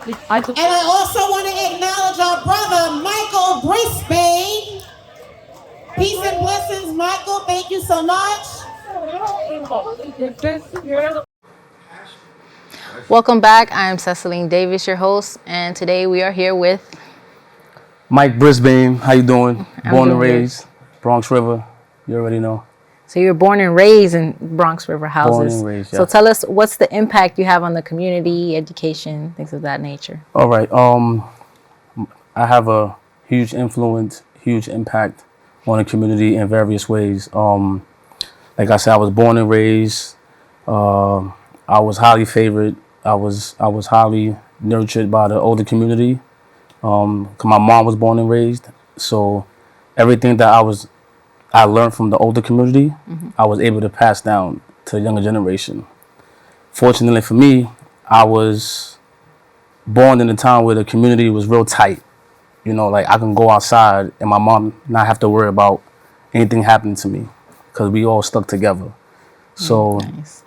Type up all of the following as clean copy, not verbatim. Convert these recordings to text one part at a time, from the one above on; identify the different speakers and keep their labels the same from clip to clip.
Speaker 1: And I also want to acknowledge our brother, Michael Brisbane. Peace and blessings, Michael. Thank you so much.
Speaker 2: Welcome back. I'm Ceciline Davis, your host, and today we are here with
Speaker 3: Mike Brisbane. How you doing?
Speaker 2: I'm
Speaker 3: Born and
Speaker 2: doing good.
Speaker 3: raised, Bronx River. You already know.
Speaker 2: So you were born and raised in Bronx River houses.
Speaker 3: Born and raised,
Speaker 2: So
Speaker 3: yeah.
Speaker 2: tell us, what's the impact you have on the community, education, things of that nature?
Speaker 3: All right. I have a huge influence, huge impact on the community in various ways. Like I said, I was born and raised. I was highly favored. I was highly nurtured by the older community. 'Cause my mom was born and raised, so everything that I learned from the older community, I was able to pass down to the younger generation. Fortunately for me, I was born in a time where the community was real tight. You know, like I can go outside and my mom not have to worry about anything happening to me because we all stuck together. So,
Speaker 2: Nice.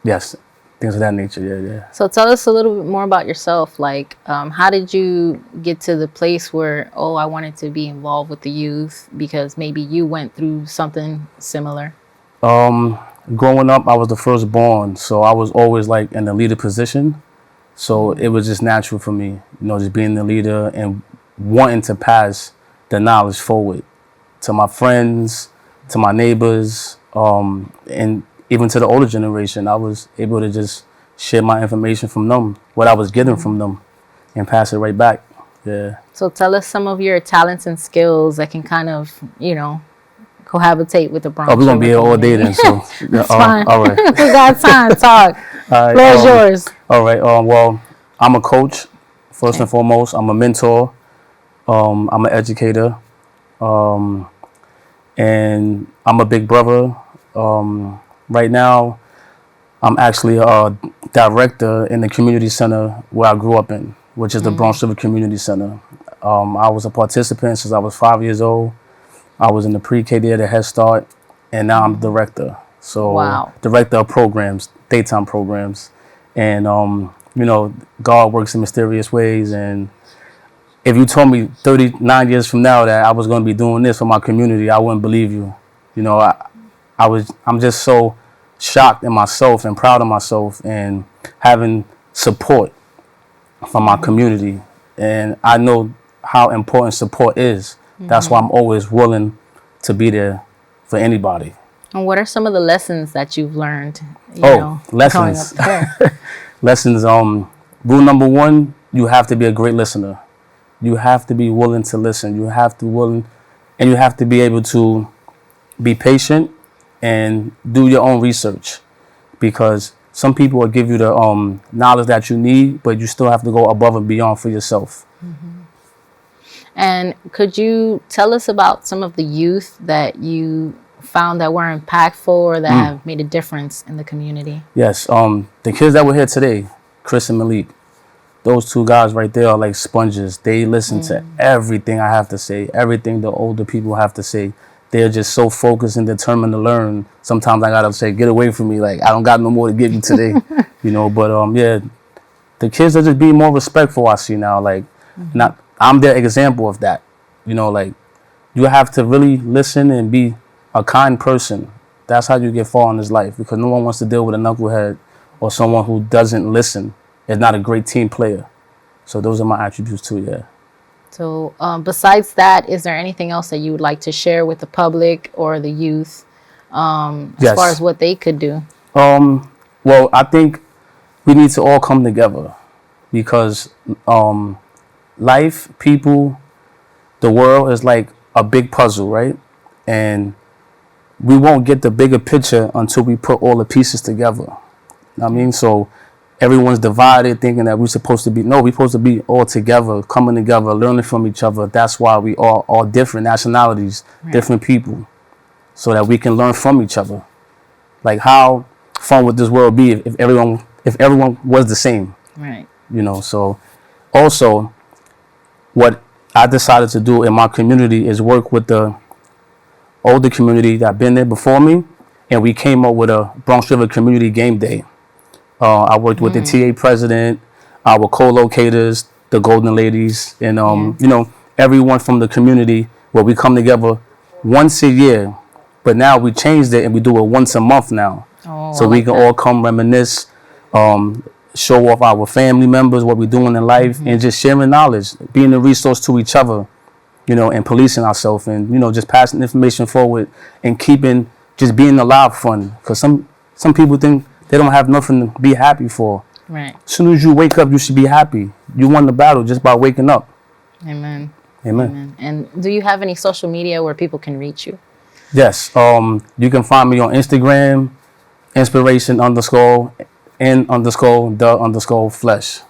Speaker 3: yes, things of that nature. Yeah.
Speaker 2: So tell us a little bit more about yourself. Like, how did you get to the place where, oh, I wanted to be involved with the youth because maybe you went through something similar?
Speaker 3: Growing up, I was the firstborn, so I was always like in the leader position. So it was just natural for me, you know, just being the leader and wanting to pass the knowledge forward to my friends, to my neighbors, and even to the older generation. I was able to just share my information from them, what I was getting from them, and pass it right back. Yeah.
Speaker 2: So tell us some of your talents and skills that can kind of, cohabitate with the Bronx.
Speaker 3: Oh, we're gonna be here
Speaker 2: River
Speaker 3: all day
Speaker 2: community.
Speaker 3: then. So,
Speaker 2: It's fine.
Speaker 3: all right.
Speaker 2: We got time. Talk.
Speaker 3: All right.
Speaker 2: Floor's yours.
Speaker 3: All right. Well, I'm a coach first and foremost. I'm a mentor. I'm an educator, and I'm a big brother. Right now, I'm actually a director in the community center where I grew up in, which is the Bronx River Community Center. I was a participant since I was 5 years old. I was in the pre-K there, the Head Start, and now I'm director. So,
Speaker 2: Wow.
Speaker 3: director of programs, daytime programs, and God works in mysterious ways. And if you told me 39 years from now that I was going to be doing this for my community, I wouldn't believe you. You know, I'm just so shocked in myself and proud of myself and having support from my community. And I know how important support is. That's why I'm always willing to be there for anybody.
Speaker 2: And what are some of the lessons that you've learned?
Speaker 3: Lessons.
Speaker 2: Growing up there?
Speaker 3: Lessons. Rule number one: you have to be a great listener. You have to be willing to listen. You have to be able to be patient and do your own research, because some people will give you the knowledge that you need, but you still have to go above and beyond for yourself.
Speaker 2: And could you tell us about some of the youth that you found that were impactful or that have made a difference in the community?
Speaker 3: Yes, the kids that were here today, Chris and Malik, those two guys right there are like sponges. They listen to everything I have to say, everything the older people have to say. They're just so focused and determined to learn. Sometimes I gotta say, get away from me. Like, I don't got no more to give you today, But yeah, the kids are just being more respectful. I see now, like, I'm their example of that. Like, you have to really listen and be a kind person. That's how you get far in this life, because no one wants to deal with a knucklehead or someone who doesn't listen. Is not a great team player. So those are my attributes too. Yeah.
Speaker 2: So besides that, is there anything else that you would like to share with the public or the youth as far as what they could do?
Speaker 3: Well, I think we need to all come together, because life, people, the world is like a big puzzle, right? And we won't get the bigger picture until we put all the pieces together. I mean, so everyone's divided, thinking that we're supposed to be all together, coming together, learning from each other. That's why we are all different nationalities, different people, so that we can learn from each other. Like, how fun would this world be if everyone was the same?
Speaker 2: Right.
Speaker 3: So also, what I decided to do in my community is work with the older community that been there before me, and we came up with a Bronx River Community Game Day. I worked with the TA president, our co-locators, the Golden Ladies, and everyone from the community, where we come together once a year. But now we changed it and we do it once a month now.
Speaker 2: Oh,
Speaker 3: So
Speaker 2: I
Speaker 3: we
Speaker 2: like
Speaker 3: can
Speaker 2: that.
Speaker 3: all come reminisce, show off our family members, what we're doing in life, and just sharing knowledge, being a resource to each other, and policing ourselves, and just passing information forward, and keeping just being alive fun. Because some people think they don't have nothing to be happy for.
Speaker 2: Right.
Speaker 3: As soon as you wake up, you should be happy. You won the battle just by waking up.
Speaker 2: Amen.
Speaker 3: Amen.
Speaker 2: And do you have any social media where people can reach you?
Speaker 3: Yes. You can find me on Instagram, inspiration_the_flesh.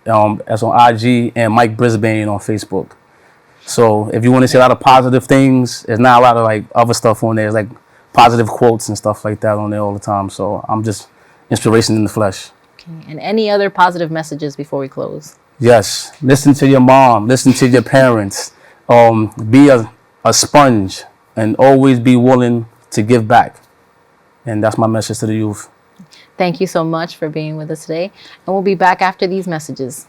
Speaker 3: That's on IG, and Mike Brisbane on Facebook. So if you want to see a lot of positive things, there's not a lot of like other stuff on there. It's like positive quotes and stuff like that on there all the time. So I'm just inspiration in the flesh.
Speaker 2: Okay. And any other positive messages before we close?
Speaker 3: Yes. Listen to your mom. Listen to your parents. Be a sponge and always be willing to give back. And that's my message to the youth.
Speaker 2: Thank you so much for being with us today. And we'll be back after these messages.